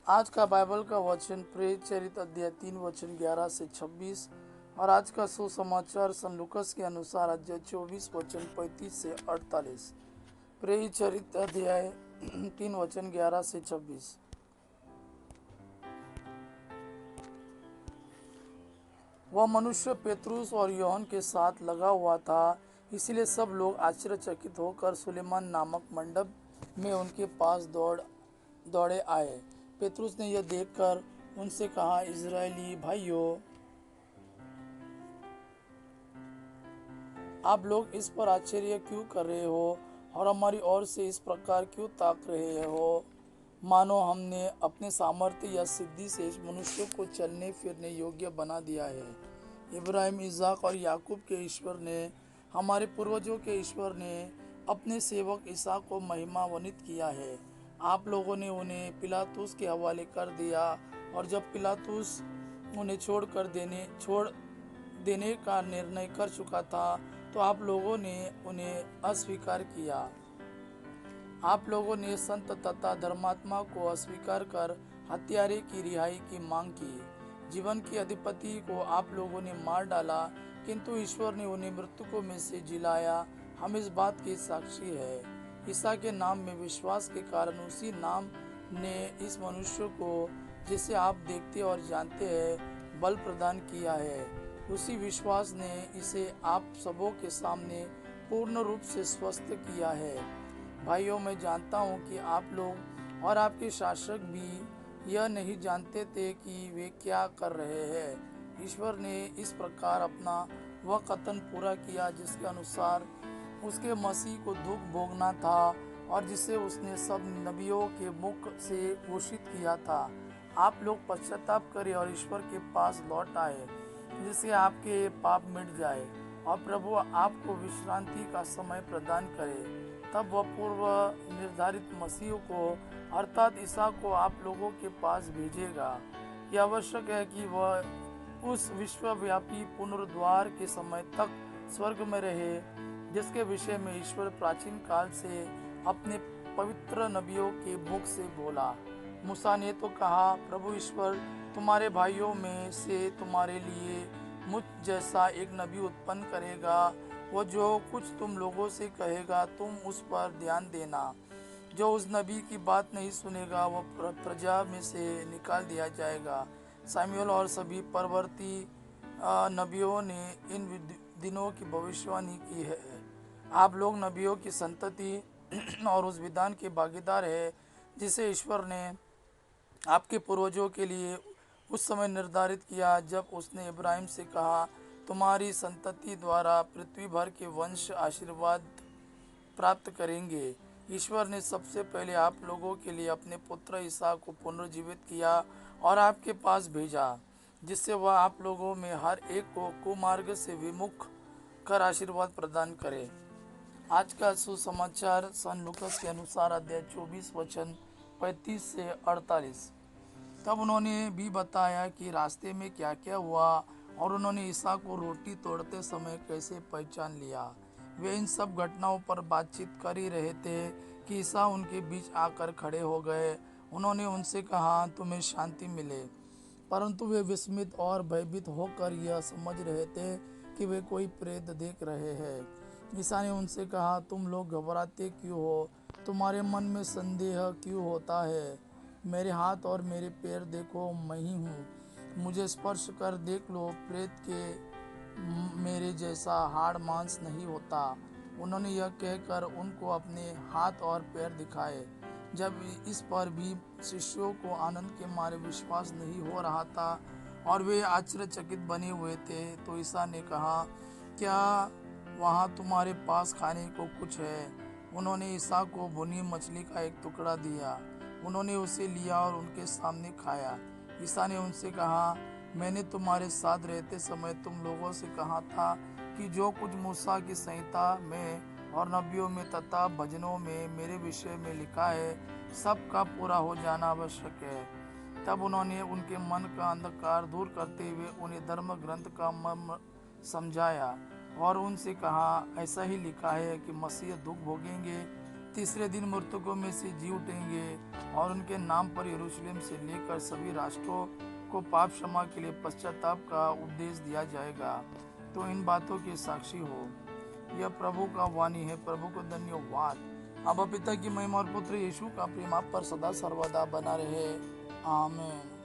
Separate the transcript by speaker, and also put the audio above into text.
Speaker 1: आज का बाइबल का वचन प्रेरित चरित्र अध्याय 3 वचन 11 से 26 और आज का सुसमाचार सन लूकस के अनुसार अध्याय 24 वचन 35 से 48। प्रेरित चरित्र अध्याय 3 वचन 11 से 26। वह मनुष्य पेतरुस और यूहन्ना के साथ लगा हुआ था, इसलिए सब लोग आश्चर्यचकित होकर सुलेमान नामक मंडप में उनके पास दौड़े आए। पेतरुस ने यह देखकर उनसे कहा, इजरायली भाइयों, आप लोग इस पर आश्चर्य क्यों कर रहे हो और हमारी ओर से इस प्रकार क्यों ताक रहे हो, मानो हमने अपने सामर्थ्य या सिद्धि से इस मनुष्य को चलने फिरने योग्य बना दिया है। इब्राहिम, इसहाक और याकूब के ईश्वर ने, हमारे पूर्वजों के ईश्वर ने अपने सेवक इसहाक को महिमान्वित किया है। आप लोगों ने उन्हें पिलातुस के हवाले कर दिया और जब पिलातुस उन्हें छोड़ देने का निर्णय कर चुका था तो आप लोगों ने उन्हें अस्वीकार किया। आप लोगों ने संत तथा धर्मात्मा को अस्वीकार कर हत्यारे की रिहाई की मांग की। जीवन के अधिपति को आप लोगों ने मार डाला, किंतु ईश्वर ने उन्हें मृतकों में से जिलाया। हम इस बात के साक्षी है। ईसा के नाम में विश्वास के कारण उसी नाम ने इस मनुष्य को, जिसे आप देखते और जानते हैं, बल प्रदान किया है। उसी विश्वास ने इसे आप सबों के सामने पूर्ण रूप से स्वस्थ किया है। भाइयों, मैं जानता हूँ कि आप लोग और आपके शासक भी यह नहीं जानते थे कि वे क्या कर रहे हैं। ईश्वर ने इस प्रकार अपना वह कथन पूरा किया जिसके अनुसार उसके मसीह को दुख भोगना था और जिसे उसने सब नबियों के मुख से घोषित किया था। आप लोग पश्चाताप करें और ईश्वर के पास लौट आए, जिससे आपके पाप मिट जाए और प्रभु आपको विश्रांति का समय प्रदान करे। तब वह पूर्व निर्धारित मसीह को अर्थात ईसा को आप लोगों के पास भेजेगा। यह आवश्यक है कि वह उस विश्वव्यापी पुनरुद्धार के समय तक स्वर्ग में रहे, जिसके विषय में ईश्वर प्राचीन काल से अपने पवित्र नबियों के मुख से बोला। मूसा ने तो कहा, प्रभु ईश्वर तुम्हारे भाइयों में से तुम्हारे लिए मुझ जैसा एक नबी उत्पन्न करेगा। वो जो कुछ तुम लोगों से कहेगा तुम उस पर ध्यान देना। जो उस नबी की बात नहीं सुनेगा वो प्रजा में से निकाल दिया जाएगा। सामुएल और सभी परवर्ती नबियों ने इन दिनों की भविष्यवाणी की है। आप लोग नबियों की संतति और उस विधान के भागीदार है जिसे ईश्वर ने आपके पूर्वजों के लिए उस समय निर्धारित किया, जब उसने इब्राहिम से कहा, तुम्हारी संतति द्वारा पृथ्वी भर के वंश आशीर्वाद प्राप्त करेंगे। ईश्वर ने सबसे पहले आप लोगों के लिए अपने पुत्र इसहाक को पुनर्जीवित किया और आपके पास भेजा, जिससे वह आप लोगों में हर एक को कुमार्ग से विमुख कर आशीर्वाद प्रदान करे। आज का सुसमाचार सन लूकस के अनुसार अध्याय 24 वचन 35 से 48। तब उन्होंने भी बताया कि रास्ते में क्या क्या हुआ और उन्होंने ईसा को रोटी तोड़ते समय कैसे पहचान लिया। वे इन सब घटनाओं पर बातचीत कर ही रहे थे कि ईसा उनके बीच आकर खड़े हो गए। उन्होंने उनसे कहा, तुम्हें शांति मिले। परंतु वे विस्मित और भयभीत होकर यह समझ रहे थे कि वे कोई प्रेत देख रहे हैं। ईसा ने उनसे कहा, तुम लोग घबराते क्यों हो? तुम्हारे मन में संदेह क्यों होता है? मेरे हाथ और मेरे पैर देखो, मैं ही हूँ। मुझे स्पर्श कर देख लो, प्रेत के मेरे जैसा हाड़ मांस नहीं होता। उन्होंने यह कहकर उनको अपने हाथ और पैर दिखाए। जब इस पर भी शिष्यों को आनंद के मारे विश्वास नहीं हो रहा था और वे आश्चर्यचकित बने हुए थे, तो ईसा ने कहा, क्या वहाँ तुम्हारे पास खाने को कुछ है? उन्होंने ईसा को भुनी मछली का एक टुकड़ा दिया। उन्होंने उसे लिया और उनके सामने खाया। ईसा ने उनसे कहा, मैंने तुम्हारे साथ रहते समय तुम लोगों से कहा था कि जो कुछ मूसा की संहिता में और नबियों में तथा भजनों में मेरे विषय में लिखा है, सब का पूरा हो जाना आवश्यक है। तब उन्होंने उनके मन का अंधकार दूर करते हुए उन्हें धर्म ग्रंथ का मर्म समझाया और उनसे कहा, ऐसा ही लिखा है कि मसीह दुख भोगेंगे, तीसरे दिन मृतकों में से जी उठेंगे और उनके नाम पर यरूशलेम से लेकर सभी राष्ट्रों को पाप क्षमा के लिए पश्चाताप का उपदेश दिया जाएगा। तो इन बातों के साक्षी हो। यह प्रभु का वाणी है। प्रभु को धन्यवाद। अब पिता की महिमा और पुत्र यीशु का प्रेम आप पर सदा सर्वदा बना रहे। आमीन।